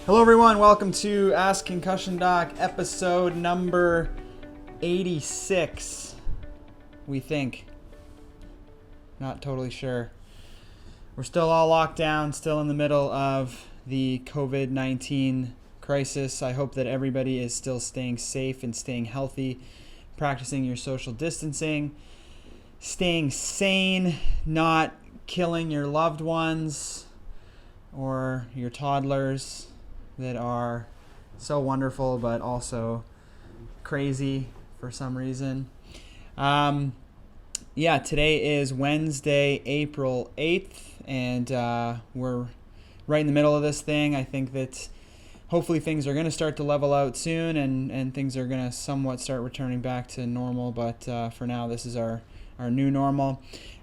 Hello everyone, welcome to Ask Concussion Doc, episode number 86, we think. Not totally sure. We're still all locked down, still in the middle of the COVID-19 crisis. I hope that everybody is still staying safe and staying healthy, practicing your social distancing, staying sane, not killing your loved ones or your toddlers that are so wonderful but also crazy for some reason. Today is Wednesday, April 8th, and we're right in the middle of this thing. I think that hopefully things are going to start to level out soon and things are going to somewhat start returning back to normal, but for now this is our new normal.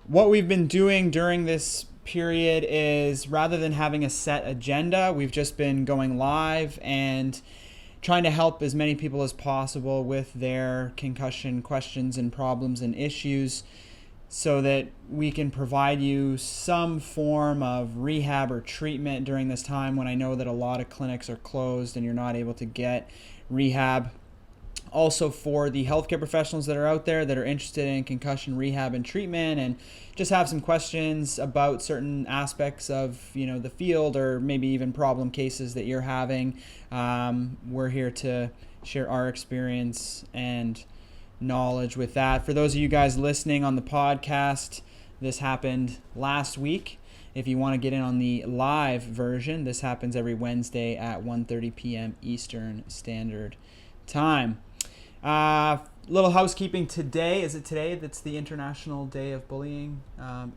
What we've been doing during this period is, rather than having a set agenda, we've just been going live and trying to help as many people as possible with their concussion questions and problems and issues so that we can provide you some form of rehab or treatment during this time when I know that a lot of clinics are closed and you're not able to get rehab. Also, for the healthcare professionals that are out there that are interested in concussion rehab and treatment and just have some questions about certain aspects of the field or maybe even problem cases that you're having, we're here to share our experience and knowledge with that. For those of you guys listening on the podcast, this happened last week. If you want to get in on the live version, this happens every Wednesday at 1:30 p.m. Eastern Standard Time. Little housekeeping today. Is it today that's the International Day of Bullying?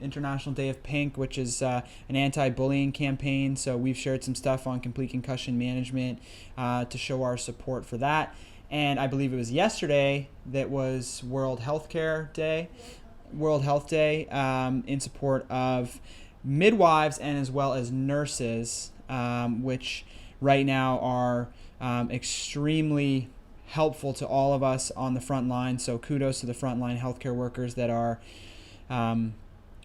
International Day of Pink, which is an anti-bullying campaign. So we've shared some stuff on complete concussion management to show our support for that. And I believe it was yesterday that was World Health Day, in support of midwives and as well as nurses, which right now are extremely helpful to all of us on the front line. So kudos to the frontline healthcare workers that are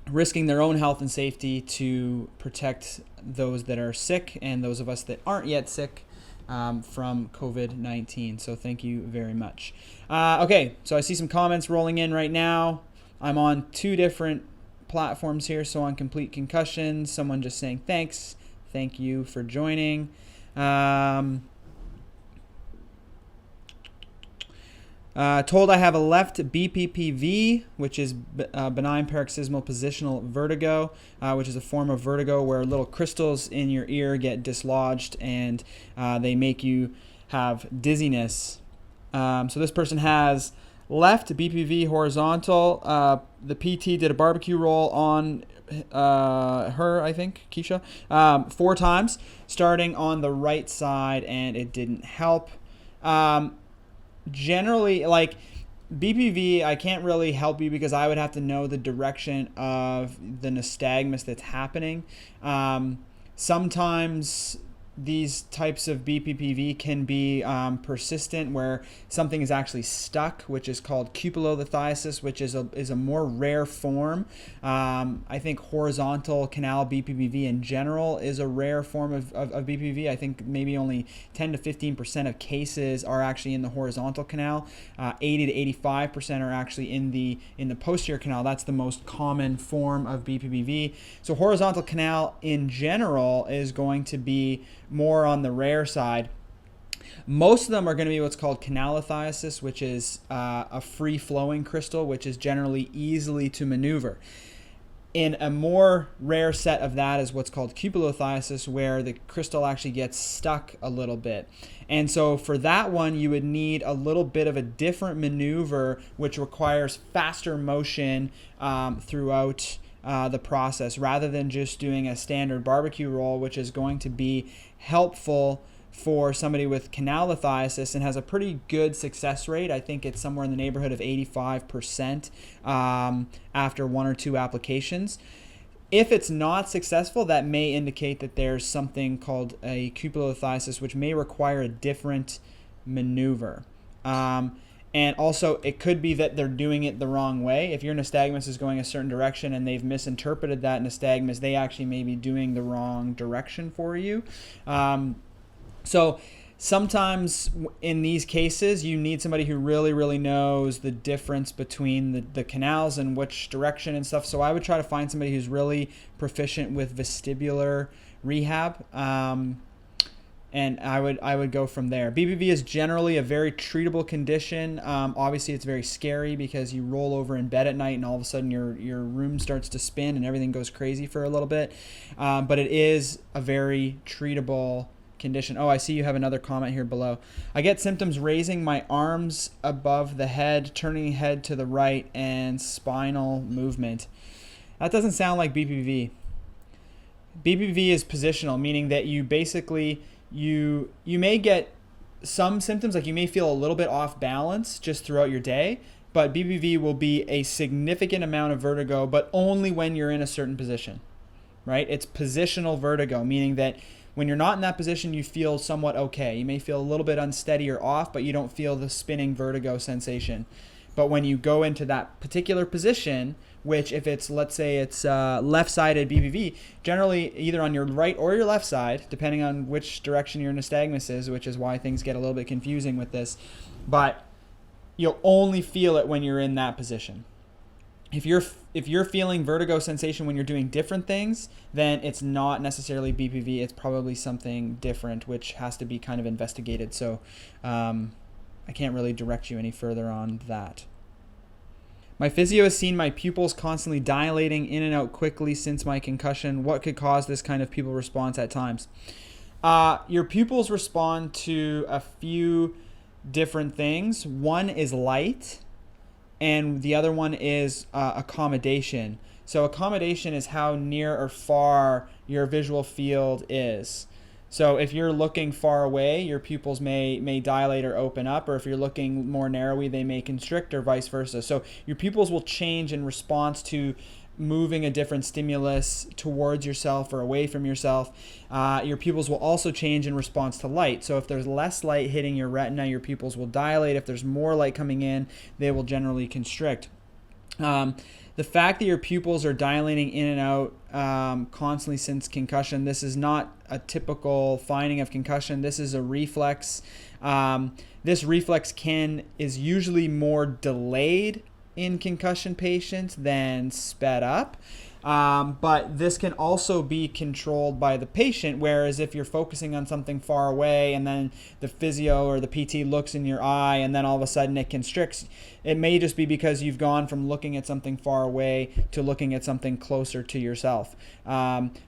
risking their own health and safety to protect those that are sick and those of us that aren't yet sick from COVID-19. So thank you very much. Okay, so I see some comments rolling in right now. I'm on two different platforms here. So on Complete Concussion, someone just saying thanks. Thank you for joining. Told I have a left BPPV, which is benign paroxysmal positional vertigo, which is a form of vertigo where little crystals in your ear get dislodged and they make you have dizziness. So this person has left BPPV horizontal. The PT did a barbecue roll on her, I think, Keisha, 4 times, starting on the right side, and it didn't help. Generally, like BPV, I can't really help you because I would have to know the direction of the nystagmus that's happening. Sometimes these types of BPPV can be persistent, where something is actually stuck, which is called pupilolithiasis, which is a more rare form. I think horizontal canal BPPV in general is a rare form of BPPV. I think maybe only 10 to 15% of cases are actually in the horizontal canal. 80 to 85% are actually in the posterior canal. That's the most common form of BPPV. So horizontal canal in general is going to be more on the rare side. Most of them are going to be what's called canalithiasis, which is a free-flowing crystal, which is generally easily to maneuver. In a more rare set of that is what's called pupilolithiasis, where the crystal actually gets stuck a little bit. And so for that one, you would need a little bit of a different maneuver, which requires faster motion throughout the process, rather than just doing a standard barbecue roll, which is going to be helpful for somebody with canalithiasis and has a pretty good success rate. I think it's somewhere in the neighborhood of 85% after 1 or 2 applications. If it's not successful, that may indicate that there's something called a pupilolithiasis, which may require a different maneuver. And also, it could be that they're doing it the wrong way. If your nystagmus is going a certain direction and they've misinterpreted that nystagmus, they actually may be doing the wrong direction for you. So sometimes in these cases, you need somebody who really, really knows the difference between the canals and which direction and stuff. So I would try to find somebody who's really proficient with vestibular rehab. And I would go from there. BPPV is generally a very treatable condition. Obviously, it's very scary because you roll over in bed at night and all of a sudden your room starts to spin and everything goes crazy for a little bit. But it is a very treatable condition. Oh, I see you have another comment here below. I get symptoms raising my arms above the head, turning head to the right, and spinal movement. That doesn't sound like BPPV. BPPV is positional, meaning that you basically you may get some symptoms, like you may feel a little bit off balance just throughout your day, but BPPV will be a significant amount of vertigo, but only when you're in a certain position, right? It's positional vertigo, meaning that when you're not in that position, you feel somewhat okay. You may feel a little bit unsteady or off, but you don't feel the spinning vertigo sensation. But when you go into that particular position, which if it's, let's say it's left-sided BPPV, generally either on your right or your left side, depending on which direction your nystagmus is, which is why things get a little bit confusing with this, but you'll only feel it when you're in that position. If you're feeling vertigo sensation when you're doing different things, then it's not necessarily BPPV. It's probably something different, which has to be kind of investigated. So I can't really direct you any further on that. My physio has seen my pupils constantly dilating in and out quickly since my concussion. What could cause this kind of pupil response at times? Your pupils respond to a few different things. One is light, and the other one is accommodation. So accommodation is how near or far your visual field is. So if you're looking far away, your pupils may dilate or open up, or if you're looking more narrowly, they may constrict, or vice versa. So your pupils will change in response to moving a different stimulus towards yourself or away from yourself. Your pupils will also change in response to light. So if there's less light hitting your retina, your pupils will dilate. If there's more light coming in, they will generally constrict. The fact that your pupils are dilating in and out constantly since concussion, this is not a typical finding of concussion. This is a reflex. This reflex is usually more delayed in concussion patients than sped up. But this can also be controlled by the patient, whereas if you're focusing on something far away and then the physio or the PT looks in your eye and then all of a sudden it constricts, it may just be because you've gone from looking at something far away to looking at something closer to yourself.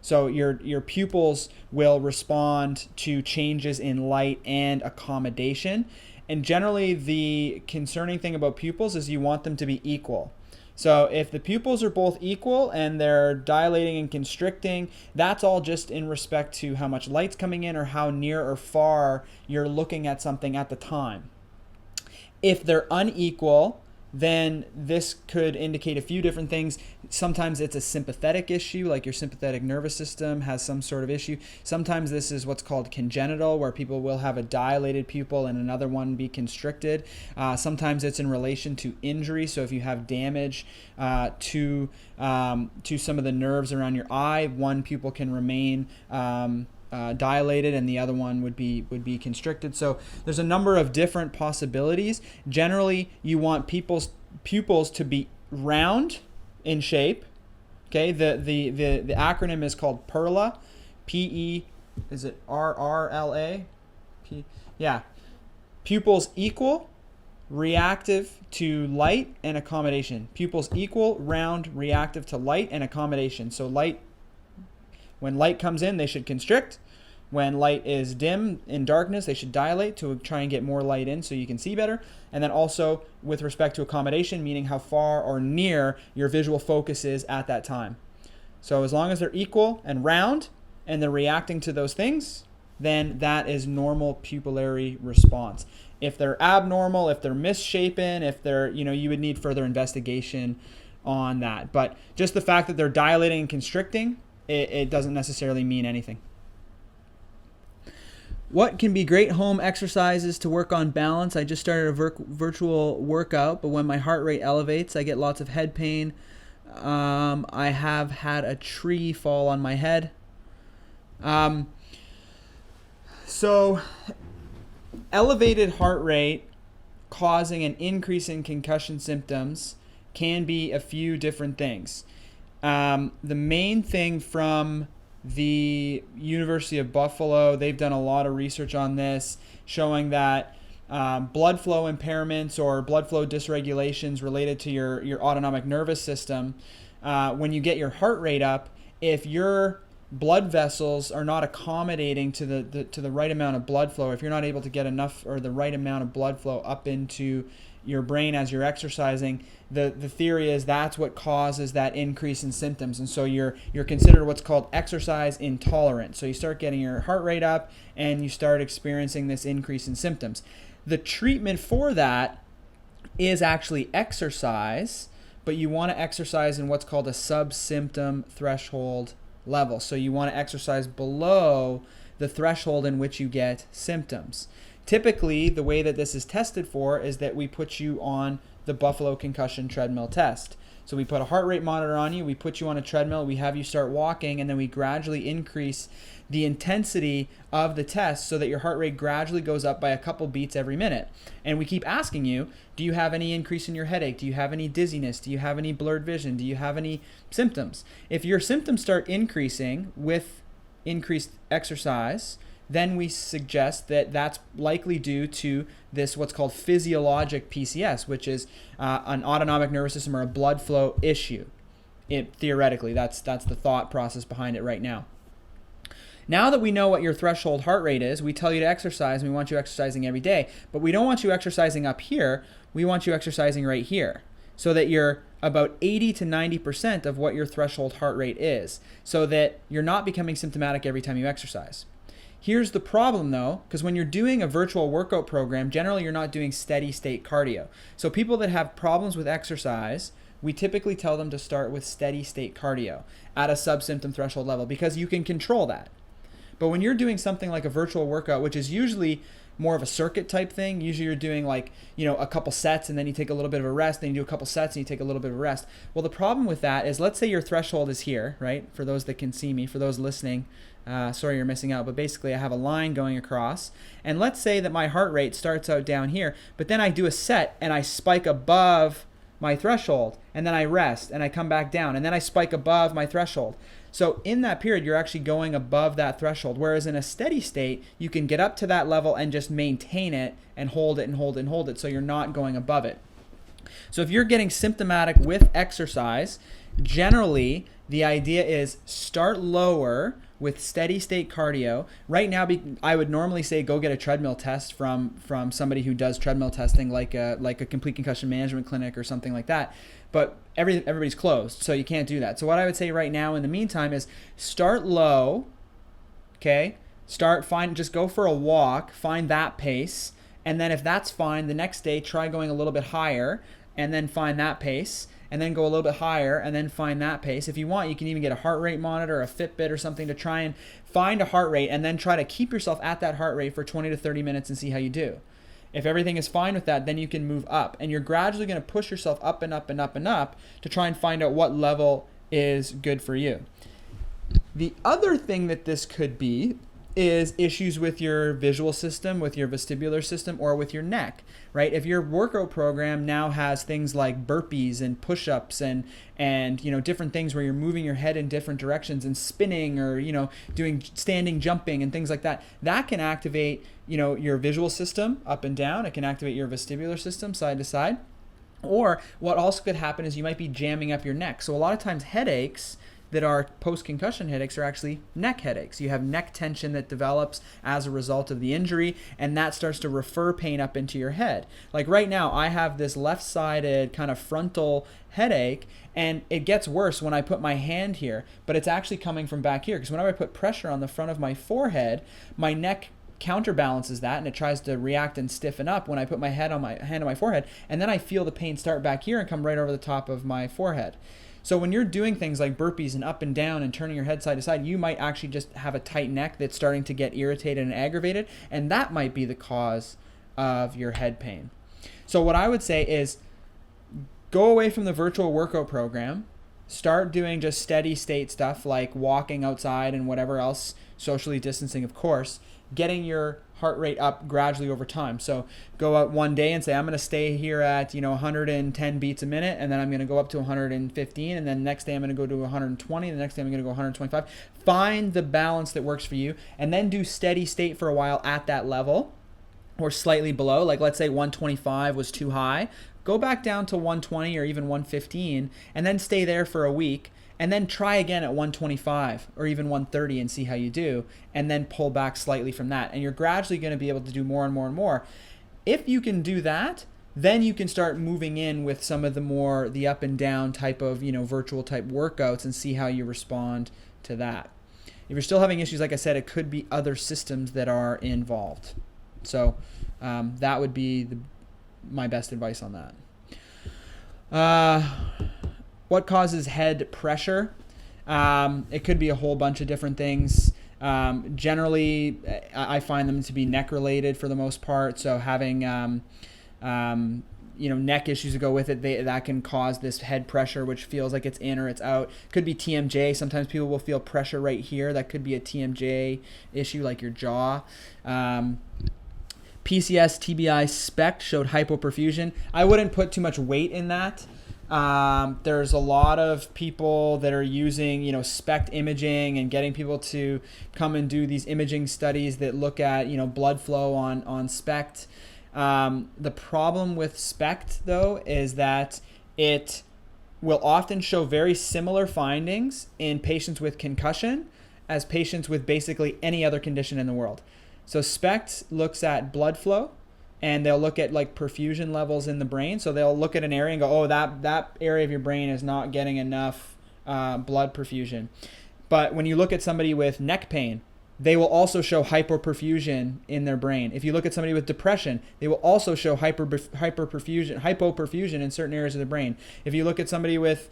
So your pupils will respond to changes in light and accommodation. And generally the concerning thing about pupils is you want them to be equal. So if the pupils are both equal and they're dilating and constricting, that's all just in respect to how much light's coming in or how near or far you're looking at something at the time. If they're unequal, then this could indicate a few different things. Sometimes it's a sympathetic issue, like your sympathetic nervous system has some sort of issue. Sometimes this is what's called congenital, where people will have a dilated pupil and another one be constricted. Sometimes it's in relation to injury, so if you have damage to some of the nerves around your eye, one pupil can remain dilated and the other one would be constricted. So there's a number of different possibilities. Generally, you want pupils to be round in shape. Okay, the acronym is called PERLA, is it RRLA? Yeah, pupils equal, reactive to light and accommodation. Pupils equal, round, reactive to light and accommodation. So when light comes in, they should constrict. When light is dim in darkness, they should dilate to try and get more light in so you can see better. And then also with respect to accommodation, meaning how far or near your visual focus is at that time. So as long as they're equal and round and they're reacting to those things, then that is normal pupillary response. If they're abnormal, if they're misshapen, if they're, you would need further investigation on that. But just the fact that they're dilating and constricting, it doesn't necessarily mean anything. What can be great home exercises to work on balance? I just started a virtual workout, but when my heart rate elevates, I get lots of head pain. I have had a tree fall on my head. So elevated heart rate causing an increase in concussion symptoms can be a few different things. The main thing from the University of Buffalo, they've done a lot of research on this, showing that blood flow impairments or blood flow dysregulations related to your autonomic nervous system, when you get your heart rate up, if your blood vessels are not accommodating to the right amount of blood flow, if you're not able to get enough or the right amount of blood flow up into your brain as you're exercising, the theory is that's what causes that increase in symptoms. And so you're considered what's called exercise intolerant. So you start getting your heart rate up and you start experiencing this increase in symptoms. The treatment for that is actually exercise, but you want to exercise in what's called a subsymptom threshold level. So you want to exercise below the threshold in which you get symptoms. Typically, the way that this is tested for is that we put you on the Buffalo Concussion treadmill test. So we put a heart rate monitor on you, we put you on a treadmill, we have you start walking, and then we gradually increase the intensity of the test so that your heart rate gradually goes up by a couple beats every minute. And we keep asking you, do you have any increase in your headache? Do you have any dizziness? Do you have any blurred vision? Do you have any symptoms? If your symptoms start increasing with increased exercise, then we suggest that that's likely due to this what's called physiologic PCS, which is an autonomic nervous system or a blood flow issue. Theoretically, that's the thought process behind it right now. Now that we know what your threshold heart rate is, we tell you to exercise, and we want you exercising every day, but we don't want you exercising up here, we want you exercising right here, so that you're about 80 to 90% of what your threshold heart rate is, so that you're not becoming symptomatic every time you exercise. Here's the problem though, because when you're doing a virtual workout program, generally you're not doing steady state cardio. So people that have problems with exercise, we typically tell them to start with steady state cardio at a subsymptom threshold level because you can control that. But when you're doing something like a virtual workout, which is usually more of a circuit type thing, usually you're doing like, a couple sets and then you take a little bit of a rest, then you do a couple sets and you take a little bit of a rest. Well, the problem with that is, let's say your threshold is here, right? For those that can see me, for those listening, sorry you're missing out, but basically I have a line going across, and let's say that my heart rate starts out down here, but then I do a set and I spike above my threshold, and then I rest and I come back down, and then I spike above my threshold. So in that period, you're actually going above that threshold, whereas in a steady state, you can get up to that level and just maintain it and hold it and hold it and hold it, so you're not going above it. So if you're getting symptomatic with exercise, generally the idea is start lower with steady state cardio. Right now, I would normally say go get a treadmill test from somebody who does treadmill testing, like a complete concussion management clinic or something like that. But everybody's closed, so you can't do that. So what I would say right now in the meantime is start low, okay? Just go for a walk, find that pace, and then if that's fine, the next day try going a little bit higher, and then find that pace, and then go a little bit higher, and then find that pace. If you want, you can even get a heart rate monitor, a Fitbit or something to try and find a heart rate, and then try to keep yourself at that heart rate for 20 to 30 minutes and see how you do. If everything is fine with that, then you can move up, and you're gradually going to push yourself up and up and up and up to try and find out what level is good for you. The other thing that this could be is issues with your visual system, with your vestibular system, or with your neck, right? If your workout program now has things like burpees and push-ups and different things where you're moving your head in different directions and spinning or, doing standing jumping and things like that, that can activate, your visual system up and down. It can activate your vestibular system side to side. Or what also could happen is you might be jamming up your neck. So a lot of times headaches that are post-concussion headaches are actually neck headaches. You have neck tension that develops as a result of the injury, and that starts to refer pain up into your head. Like right now, I have this left-sided kind of frontal headache, and it gets worse when I put my hand here, but it's actually coming from back here, because whenever I put pressure on the front of my forehead, my neck counterbalances that, and it tries to react and stiffen up when I put my hand on my forehead, and then I feel the pain start back here and come right over the top of my forehead. So when you're doing things like burpees and up and down and turning your head side to side, you might actually just have a tight neck that's starting to get irritated and aggravated, and that might be the cause of your head pain. So what I would say is go away from the virtual workout program, start doing just steady state stuff like walking outside and whatever else, socially distancing of course, getting your heart rate up gradually over time. So go out one day and say, I'm going to stay here at 110 beats a minute, and then I'm going to go up to 115, and then the next day I'm going to go to 120, and the next day I'm going to go 125. Find the balance that works for you, and then do steady state for a while at that level or slightly below. Like let's say 125 was too high. Go back down to 120 or even 115, and then stay there for a week. And then try again at 125 or even 130 and see how you do, and then pull back slightly from that. And you're gradually going to be able to do more and more and more. If you can do that, then you can start moving in with some of the up and down type of, virtual type workouts and see how you respond to that. If you're still having issues, like I said, it could be other systems that are involved. So that would be my best advice on that. What causes head pressure? It could be a whole bunch of different things. Generally, I find them to be neck related for the most part. So having, neck issues to go with it, that can cause this head pressure, which feels like it's in or it's out. Could be TMJ. Sometimes people will feel pressure right here. That could be a TMJ issue, like your jaw. PCS, TBI, SPECT showed hypoperfusion. I wouldn't put too much weight in that. There's a lot of people that are using, SPECT imaging and getting people to come and do these imaging studies that look at, blood flow on SPECT. The problem with SPECT, though, is that it will often show very similar findings in patients with concussion as patients with basically any other condition in the world. So SPECT looks at blood flow, and they'll look at like perfusion levels in the brain. So they'll look at an area and go, oh, that area of your brain is not getting enough blood perfusion. But when you look at somebody with neck pain, they will also show hypoperfusion in their brain. If you look at somebody with depression, they will also show hypoperfusion in certain areas of the brain. If you look at somebody with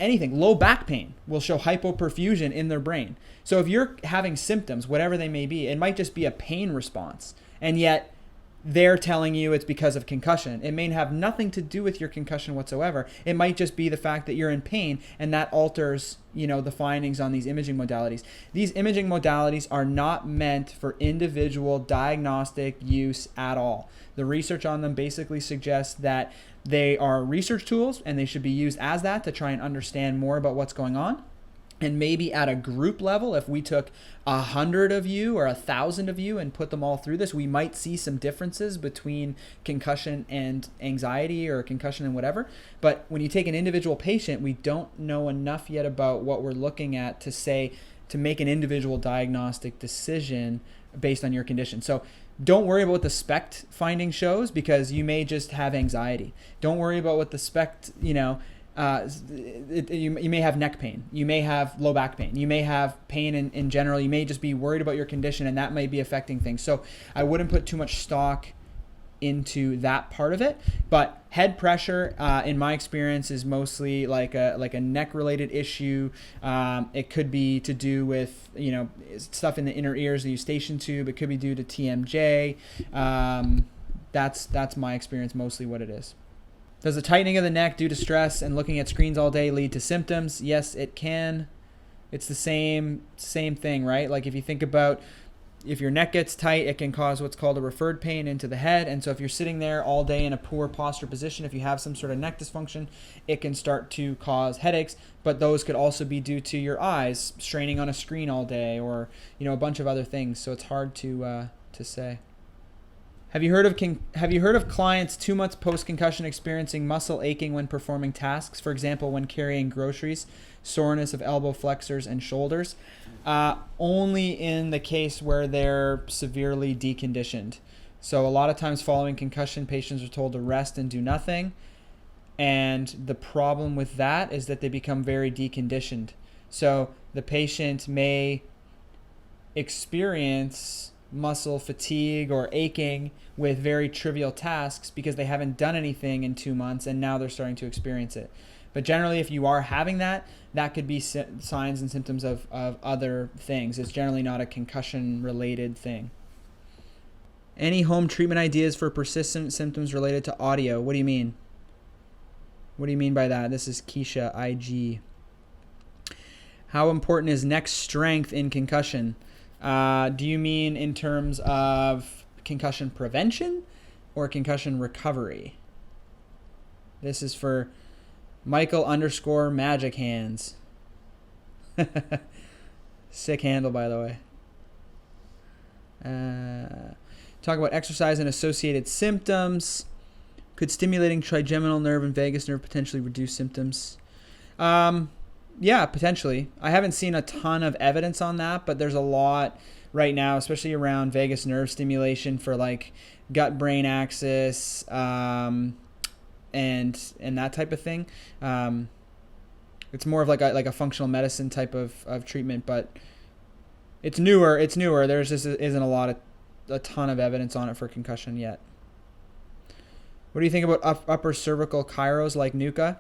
anything, low back pain will show hypoperfusion in their brain. So if you're having symptoms, whatever they may be, it might just be a pain response. And yet they're telling you it's because of concussion. It may have nothing to do with your concussion whatsoever. It might just be the fact that you're in pain, and that alters, the findings on these imaging modalities. These imaging modalities are not meant for individual diagnostic use at all. The research on them basically suggests that they are research tools, and they should be used as that to try and understand more about what's going on. And maybe at a group level, if we took 100 of you or 1,000 of you and put them all through this, we might see some differences between concussion and anxiety, or concussion and whatever. But when you take an individual patient, we don't know enough yet about what we're looking at to make an individual diagnostic decision based on your condition. So don't worry about what the SPECT finding shows, because you may just have anxiety. Don't worry about what the SPECT, you may have neck pain, you may have low back pain, you may have pain in general, you may just be worried about your condition, and that may be affecting things. So I wouldn't put too much stock into that part of it. But head pressure, in my experience, is mostly like a neck related issue. It could be to do with stuff in the inner ears, the eustachian tube. It could be due to TMJ. That's my experience, mostly what it is. Does the tightening of the neck due to stress and looking at screens all day lead to symptoms? Yes, it can. It's the same thing, right? Like if you think about, if your neck gets tight, it can cause what's called a referred pain into the head. And so if you're sitting there all day in a poor posture position, if you have some sort of neck dysfunction, it can start to cause headaches. But those could also be due to your eyes straining on a screen all day, or a bunch of other things. So it's hard to say. Have you heard of clients 2 months post-concussion experiencing muscle aching when performing tasks? For example, when carrying groceries, soreness of elbow flexors and shoulders. Only in the case where they're severely deconditioned. So a lot of times following concussion, patients are told to rest and do nothing. And the problem with that is that they become very deconditioned. So the patient may experience muscle fatigue or aching with very trivial tasks because they haven't done anything in 2 months, and now they're starting to experience it. But generally, if you are having that could be signs and symptoms of other things. It's generally not a concussion-related thing. Any home treatment ideas for persistent symptoms related to audio? What do you mean? What do you mean by that? This is Keisha, IG. How important is neck strength in concussion? Do you mean in terms of concussion prevention or concussion recovery? This is for Michael_Magic Hands. Sick handle, by the way. Talk about exercise and associated symptoms. Could stimulating trigeminal nerve and vagus nerve potentially reduce symptoms? Yeah, potentially. I haven't seen a ton of evidence on that, but there's a lot right now, especially around vagus nerve stimulation for like gut-brain axis and that type of thing. It's more of like a functional medicine type of treatment, but it's newer. There's just isn't a ton of evidence on it for concussion yet. What do you think about upper cervical chiros like NUCA?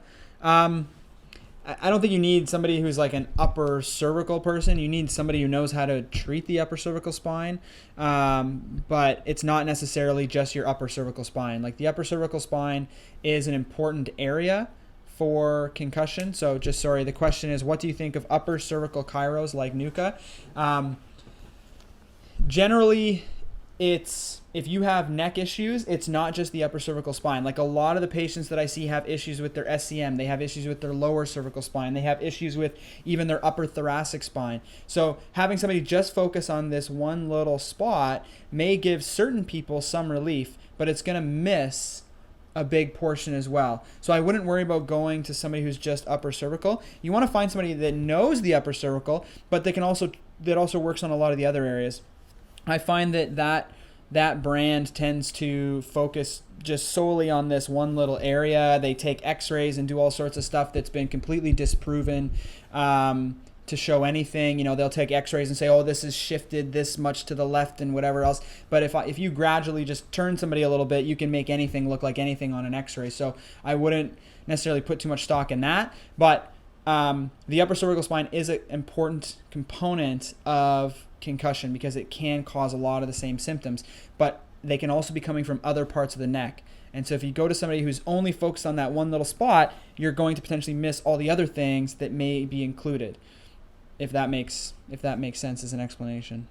I don't think you need somebody who's like an upper cervical person. You need somebody who knows how to treat the upper cervical spine. But it's not necessarily just your upper cervical spine. Like the upper cervical spine is an important area for concussion. So the question is, what do you think of upper cervical chiros like NUCA? Generally, if you have neck issues, it's not just the upper cervical spine. Like a lot of the patients that I see have issues with their SCM. They have issues with their lower cervical spine. They have issues with even their upper thoracic spine. So having somebody just focus on this one little spot may give certain people some relief, but it's going to miss a big portion as well. So I wouldn't worry about going to somebody who's just upper cervical. You want to find somebody that knows the upper cervical, but that also works on a lot of the other areas. I find that brand tends to focus just solely on this one little area. They take x-rays and do all sorts of stuff that's been completely disproven to show anything. They'll take x-rays and say, oh, this is shifted this much to the left and whatever else. But if you gradually just turn somebody a little bit, you can make anything look like anything on an x-ray. So I wouldn't necessarily put too much stock in that. But the upper cervical spine is an important component of concussion because it can cause a lot of the same symptoms, but they can also be coming from other parts of the neck. And so if you go to somebody who's only focused on that one little spot, you're going to potentially miss all the other things that may be included, if that makes sense as an explanation.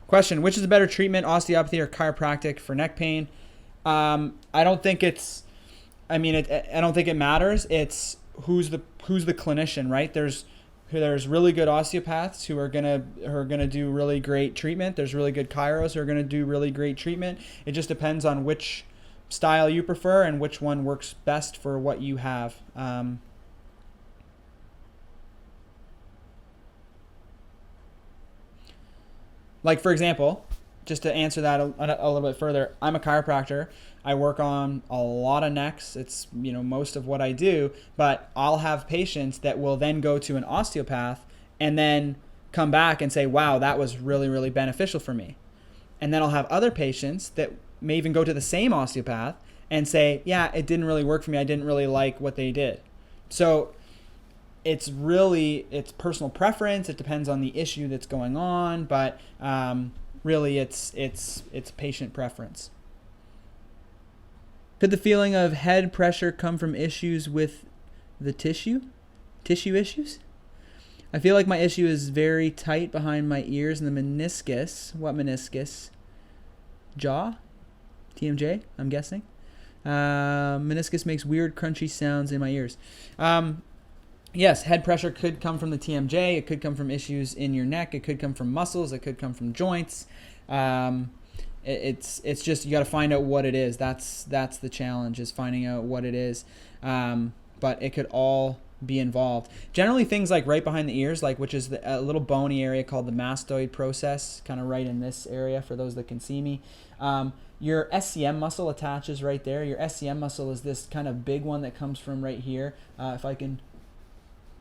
Question: which is the better treatment, osteopathy or chiropractic for neck pain? I don't think I don't think it matters. It's who's the clinician, right? There's really good osteopaths who are gonna do really great treatment. There's really good chiros who are gonna do really great treatment. It just depends on which style you prefer and which one works best for what you have. Like for example, just to answer that a little bit further, I'm a chiropractor. I work on a lot of necks. It's most of what I do, but I'll have patients that will then go to an osteopath and then come back and say, wow, that was really, really beneficial for me. And then I'll have other patients that may even go to the same osteopath and say, yeah, it didn't really work for me. I didn't really like what they did. So it's personal preference. It depends on the issue that's going on, but really it's patient preference. Could the feeling of head pressure come from issues with the tissue issues? I feel like my issue is very tight behind my ears and the meniscus. What meniscus? Jaw? TMJ, I'm guessing. Meniscus makes weird crunchy sounds in my ears. Yes, head pressure could come from the TMJ. It could come from issues in your neck. It could come from muscles. It could come from joints. It's just you got to find out what it is. That's the challenge, is finding out what it is. But it could all be involved. Generally, things like right behind the ears, which is a little bony area called the mastoid process, kind of right in this area for those that can see me. Your SCM muscle attaches right there. Your SCM muscle is this kind of big one that comes from right here. If I can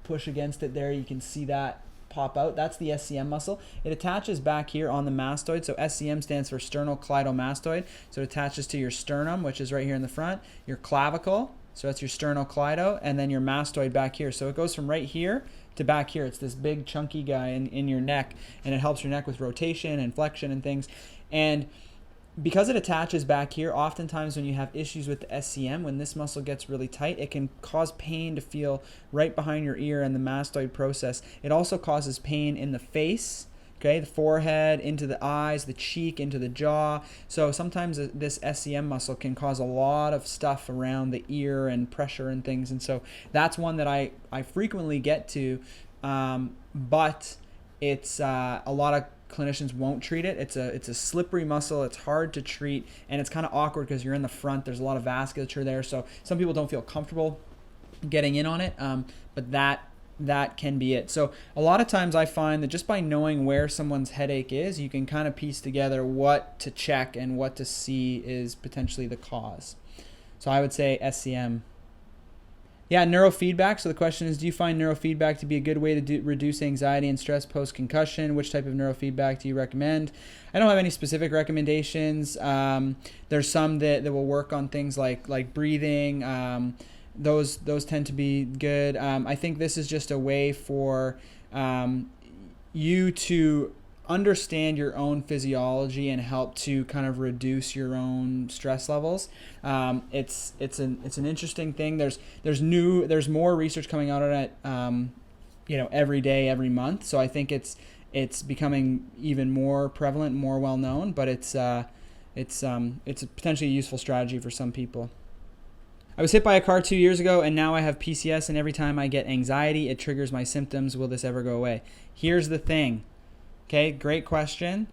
push against it there, you can see that pop out. That's the SCM muscle. It attaches back here on the mastoid. So SCM stands for sternocleidomastoid. So it attaches to your sternum, which is right here in the front, your clavicle, so that's your sternocleido, and then your mastoid back here. So it goes from right here to back here. It's this big chunky guy in your neck, and it helps your neck with rotation and flexion and things. And because it attaches back here, oftentimes when you have issues with the SCM, when this muscle gets really tight, it can cause pain to feel right behind your ear and the mastoid process. It also causes pain in the face, okay, the forehead, into the eyes, the cheek, into the jaw. So sometimes this SCM muscle can cause a lot of stuff around the ear and pressure and things. And so that's one that I frequently get to, but it's a lot of clinicians won't treat it. It's a slippery muscle. It's hard to treat, and it's kind of awkward because you're in the front. There's a lot of vasculature there, so some people don't feel comfortable getting in on it, but that can be it. So a lot of times I find that just by knowing where someone's headache is, you can kind of piece together what to check and what to see is potentially the cause. So I would say SCM. Yeah, neurofeedback. So the question is, do you find neurofeedback to be a good way to reduce anxiety and stress post-concussion? Which type of neurofeedback do you recommend? I don't have any specific recommendations. There's some that will work on things like breathing. Those tend to be good. I think this is just a way for you to understand your own physiology and help to kind of reduce your own stress levels. It's an interesting thing. There's more research coming out on it, every day, every month. So I think it's becoming even more prevalent, more well known. But it's potentially a useful strategy for some people. I was hit by a car 2 years ago, and now I have PCS, and every time I get anxiety, it triggers my symptoms. Will this ever go away? Here's the thing. Okay, great question.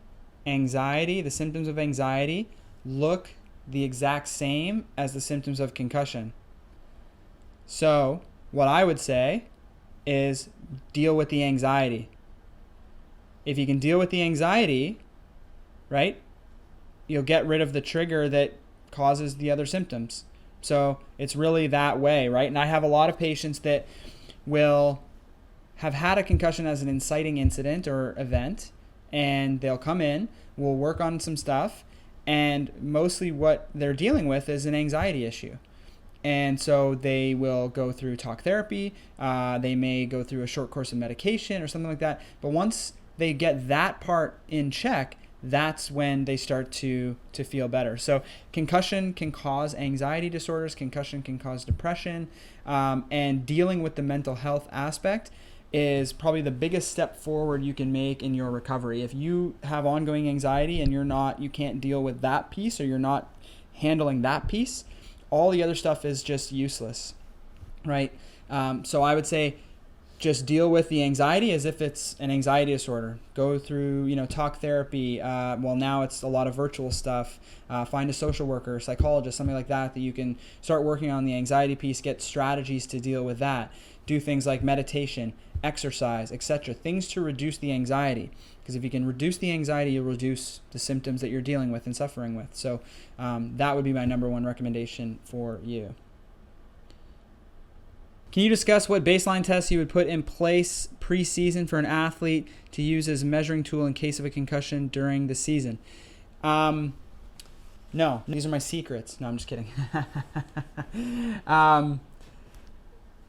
Anxiety, the symptoms of anxiety look the exact same as the symptoms of concussion. So what I would say is deal with the anxiety. If you can deal with the anxiety, right, you'll get rid of the trigger that causes the other symptoms. So it's really that way, right? And I have a lot of patients that will have had a concussion as an inciting incident or event, and they'll come in, we'll work on some stuff, and mostly what they're dealing with is an anxiety issue. And so they will go through talk therapy, they may go through a short course of medication or something like that, but once they get that part in check, that's when they start to feel better. So concussion can cause anxiety disorders, concussion can cause depression, and dealing with the mental health aspect is probably the biggest step forward you can make in your recovery. If you have ongoing anxiety and you can't deal with that piece, or you're not handling that piece, all the other stuff is just useless, right? So I would say just deal with the anxiety as if it's an anxiety disorder. Go through, talk therapy. Well, now it's a lot of virtual stuff. Find a social worker, psychologist, something like that you can start working on the anxiety piece, get strategies to deal with that. Do things like meditation, exercise, etc. Things to reduce the anxiety. Because if you can reduce the anxiety, you'll reduce the symptoms that you're dealing with and suffering with. So that would be my number one recommendation for you. Can you discuss what baseline tests you would put in place pre-season for an athlete to use as a measuring tool in case of a concussion during the season? No, these are my secrets. No, I'm just kidding.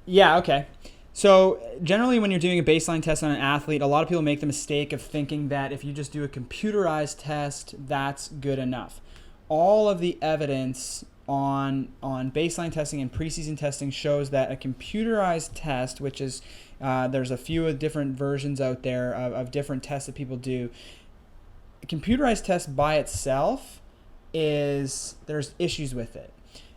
Yeah, okay. So generally when you're doing a baseline test on an athlete, a lot of people make the mistake of thinking that if you just do a computerized test, that's good enough. All of the evidence on baseline testing and preseason testing shows that a computerized test, which is there's a few different versions out there of different tests that people do. A computerized test by itself there's issues with it.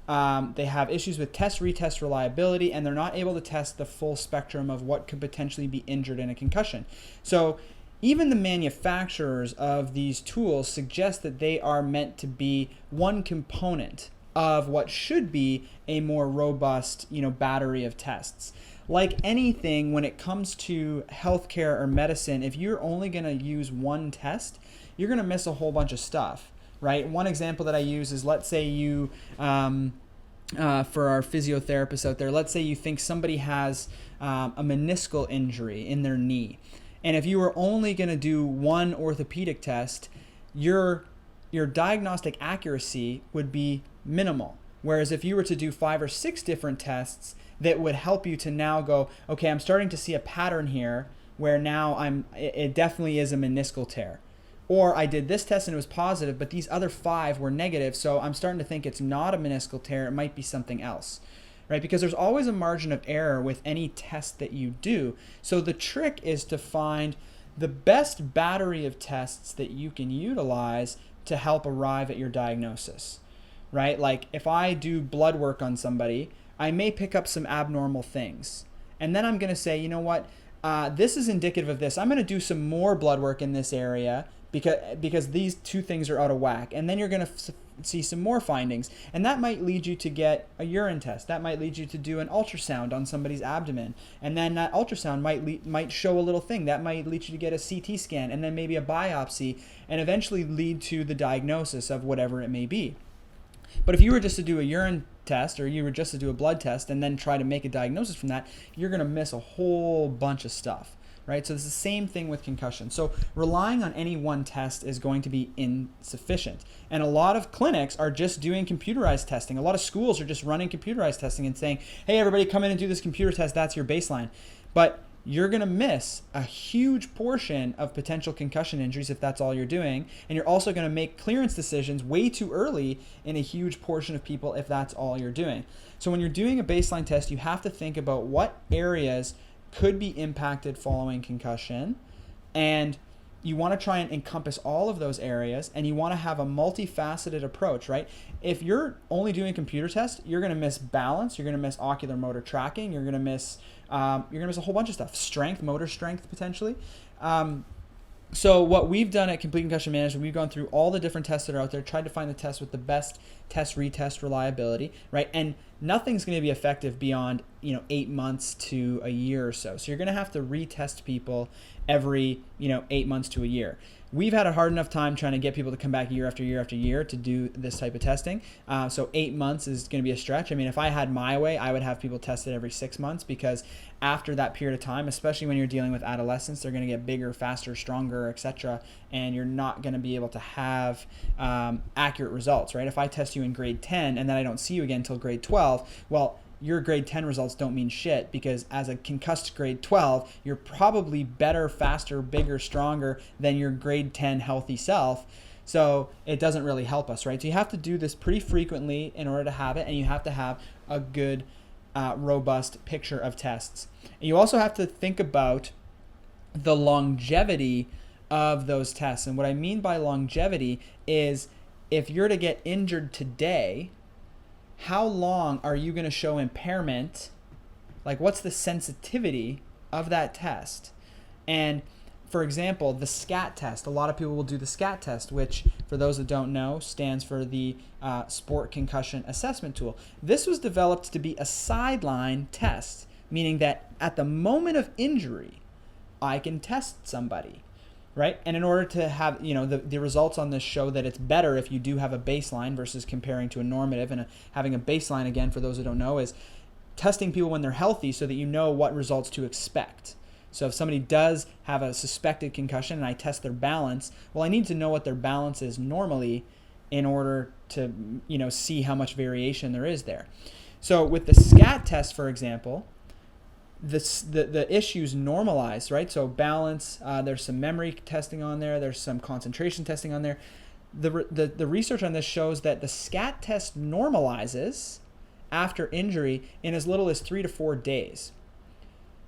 They have issues with retest reliability, and they're not able to test the full spectrum of what could potentially be injured in a concussion. So even the manufacturers of these tools suggest that they are meant to be one component of what should be a more robust, battery of tests. Like anything, when it comes to healthcare or medicine, if you're only going to use one test, you're going to miss a whole bunch of stuff, right? One example that I use is, let's say you, for our physiotherapists out there, let's say you think somebody has a meniscal injury in their knee. And if you were only going to do one orthopedic test, your diagnostic accuracy would be minimal. Whereas if you were to do 5 or 6 different tests that would help you to now go, okay, I'm starting to see a pattern here where now it definitely is a meniscal tear. Or I did this test and it was positive, but these other 5 were negative, so I'm starting to think it's not a meniscal tear, it might be something else, right? Because there's always a margin of error with any test that you do. So the trick is to find the best battery of tests that you can utilize to help arrive at your diagnosis, right? Like if I do blood work on somebody, I may pick up some abnormal things. And then I'm going to say, you know what, this is indicative of this. I'm going to do some more blood work in this area because these 2 things are out of whack. And then you're going to see some more findings. And that might lead you to get a urine test. That might lead you to do an ultrasound on somebody's abdomen. And then that ultrasound might show a little thing. That might lead you to get a CT scan and then maybe a biopsy and eventually lead to the diagnosis of whatever it may be. But if you were just to do a urine test or you were just to do a blood test and then try to make a diagnosis from that, you're going to miss a whole bunch of stuff, right? So it's the same thing with concussion. So relying on any one test is going to be insufficient. And a lot of clinics are just doing computerized testing. A lot of schools are just running computerized testing and saying, hey, everybody come in and do this computer test. That's your baseline. But you're going to miss a huge portion of potential concussion injuries if that's all you're doing. And you're also going to make clearance decisions way too early in a huge portion of people if that's all you're doing. So when you're doing a baseline test, you have to think about what areas could be impacted following concussion. And you want to try and encompass all of those areas, and you want to have a multifaceted approach, right? If you're only doing a computer test, you're going to miss balance, you're going to miss ocular motor tracking, you're going to miss a whole bunch of stuff, strength, motor strength potentially. So what we've done at Complete Concussion Management, we've gone through all the different tests that are out there, tried to find the test with the best test retest reliability, right? And nothing's going to be effective beyond 8 months to a year or so. So you're going to have to retest people every 8 months to a year. We've had a hard enough time trying to get people to come back year after year after year to do this type of testing. So 8 months is going to be a stretch. I mean, if I had my way, I would have people tested every 6 months, because after that period of time, especially when you're dealing with adolescents, they're going to get bigger, faster, stronger, etc. And you're not going to be able to have accurate results, right? If I test you in grade 10 and then I don't see you again until grade 12, well, your grade 10 results don't mean shit, because as a concussed grade 12, you're probably better, faster, bigger, stronger than your grade 10 healthy self. So it doesn't really help us, right? So you have to do this pretty frequently in order to have it, and you have to have a good, robust picture of tests. And you also have to think about the longevity of those tests. And what I mean by longevity is, if you're to get injured today, how long are you going to show impairment? Like, what's the sensitivity of that test? And for example, the SCAT test, a lot of people will do the SCAT test, which, for those that don't know, stands for the Sport Concussion Assessment Tool. This was developed to be a sideline test, meaning that at the moment of injury, I can test somebody, right? And in order to have, the results on this show that it's better if you do have a baseline versus comparing to a normative. And having a baseline, again, for those who don't know, is testing people when they're healthy so that you know what results to expect. So if somebody does have a suspected concussion and I test their balance, well, I need to know what their balance is normally in order to, see how much variation there is there. So with the SCAT test, for example, the issues normalize, right? So balance, there's some memory testing on there, there's some concentration testing on there. The research on this shows that the SCAT test normalizes after injury in as little as 3 to 4 days.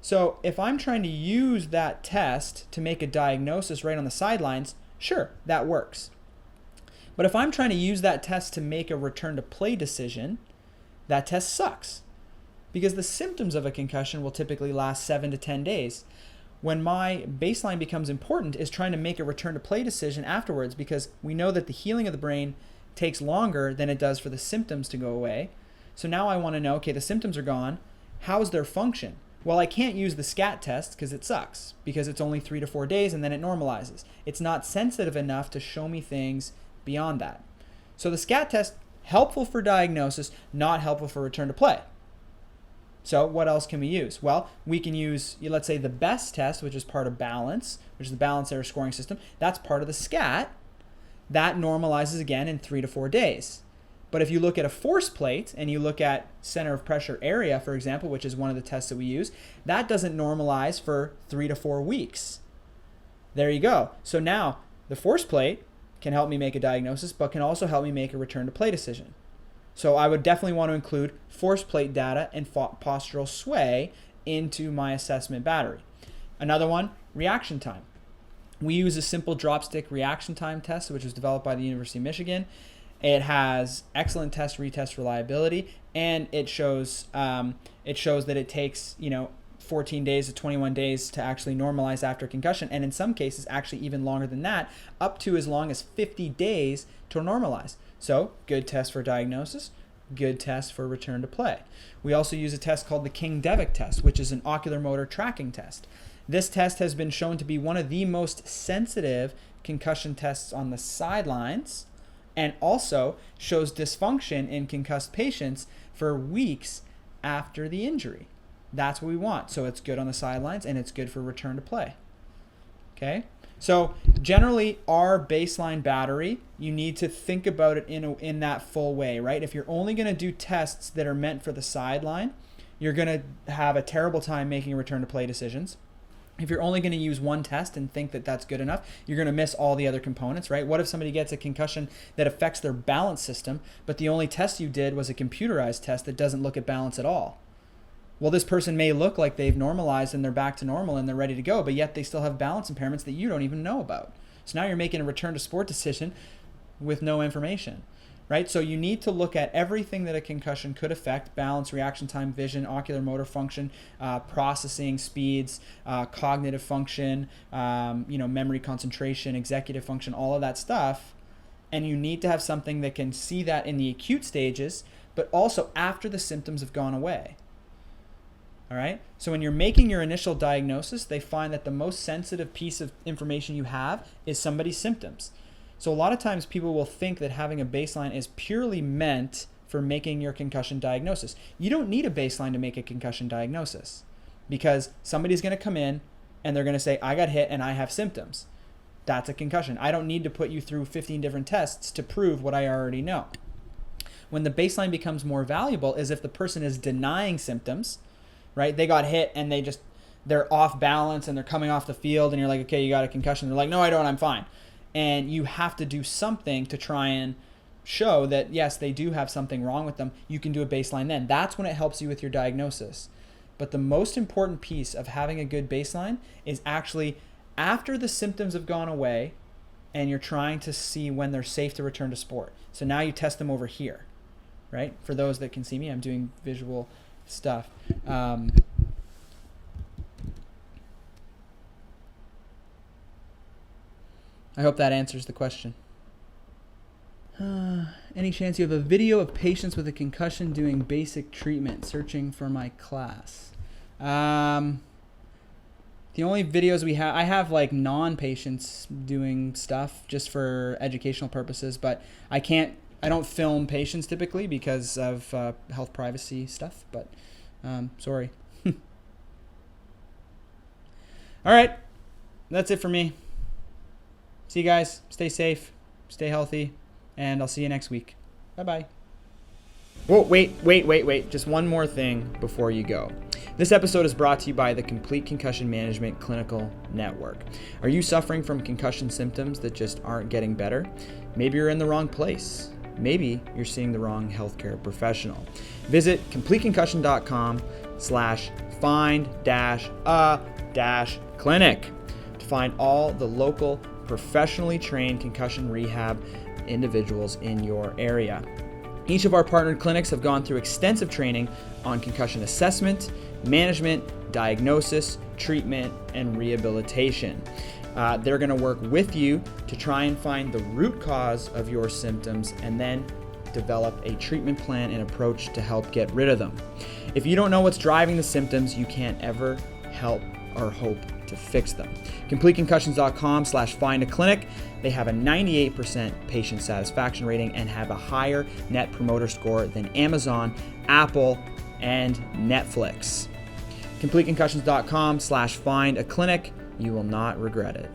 So if I'm trying to use that test to make a diagnosis right on the sidelines, sure, that works. But if I'm trying to use that test to make a return to play decision, that test sucks, because the symptoms of a concussion will typically last 7 to 10 days. When my baseline becomes important is trying to make a return to play decision afterwards, because we know that the healing of the brain takes longer than it does for the symptoms to go away. So now I want to know, okay, the symptoms are gone. How's their function? Well, I can't use the SCAT test because it sucks, because it's only 3 to 4 days and then it normalizes. It's not sensitive enough to show me things beyond that. So the SCAT test, helpful for diagnosis, not helpful for return to play. So what else can we use? Well, we can use, let's say, the BEST test, which is part of balance, which is the balance error scoring system. That's part of the SCAT. That normalizes again in 3 to 4 days. But if you look at a force plate and you look at center of pressure area, for example, which is one of the tests that we use, that doesn't normalize for 3 to 4 weeks. There you go. So now The force plate can help me make a diagnosis, but can also help me make a return to play decision. So I would definitely want to include force plate data and postural sway into my assessment battery. Another one, reaction time. We use a simple dropstick reaction time test, which was developed by the University of Michigan. It has excellent test-retest reliability, and it shows that it takes 14 days to 21 days to actually normalize after concussion, and in some cases actually even longer than that, up to as long as 50 days to normalize. So good test for diagnosis, good test for return to play. We also use a test called the King-Devick test, which is an ocular motor tracking test. This test has been shown to be one of the most sensitive concussion tests on the sidelines, and also shows dysfunction in concussed patients for weeks after the injury. That's what we want. So it's good on the sidelines and it's good for return to play. Okay? So generally our baseline battery, you need to think about it in that full way, right? If you're only going to do tests that are meant for the sideline, you're going to have a terrible time making return to play decisions. If you're only going to use one test and think that that's good enough, you're going to miss all the other components, right? What if somebody gets a concussion that affects their balance system, but the only test you did was a computerized test that doesn't look at balance at all? Well, this person may look like they've normalized and they're back to normal and they're ready to go, but yet they still have balance impairments that you don't even know about. So now you're making a return to sport decision with no information, right? So you need to look at everything that a concussion could affect: balance, reaction time, vision, ocular motor function, processing speeds, cognitive function, memory, concentration, executive function, all of that stuff. And you need to have something that can see that in the acute stages, but also after the symptoms have gone away. All right. So when you're making your initial diagnosis, they find that the most sensitive piece of information you have is somebody's symptoms. So a lot of times people will think that having a baseline is purely meant for making your concussion diagnosis. You don't need a baseline to make a concussion diagnosis, because somebody's going to come in and they're going to say, I got hit and I have symptoms. That's a concussion. I don't need to put you through 15 different tests to prove what I already know. When the baseline becomes more valuable is if the person is denying symptoms, right? They got hit and they're off balance and they're coming off the field and you're like, okay, you got a concussion. They're like, no, I don't, I'm fine. And you have to do something to try and show that, yes, they do have something wrong with them. You can do a baseline then. That's when it helps you with your diagnosis. But the most important piece of having a good baseline is actually after the symptoms have gone away and you're trying to see when they're safe to return to sport. So now you test them over here, right? For those that can see me, I'm doing visual stuff. I hope that answers the question. Any chance you have a video of patients with a concussion doing basic treatment, searching for my class? The only videos we have, I have like non-patients doing stuff just for educational purposes, but I don't film patients typically because of health privacy stuff, but sorry. All right, that's it for me. See you guys. Stay safe, stay healthy, and I'll see you next week. Bye-bye. Whoa, wait. Just one more thing before you go. This episode is brought to you by the Complete Concussion Management Clinical Network. Are you suffering from concussion symptoms that just aren't getting better? Maybe you're in the wrong place. Maybe you're seeing the wrong healthcare professional. Visit CompleteConcussion.com/find-a-clinic to find all the local professionally trained concussion rehab individuals in your area. Each of our partnered clinics have gone through extensive training on concussion assessment, management, diagnosis, treatment, and rehabilitation. They're going to work with you to try and find the root cause of your symptoms and then develop a treatment plan and approach to help get rid of them. If you don't know what's driving the symptoms, you can't ever help or hope to fix them. CompleteConcussions.com/find-a-clinic. They have a 98% patient satisfaction rating and have a higher net promoter score than Amazon, Apple, and Netflix. CompleteConcussions.com/find-a-clinic. You will not regret it.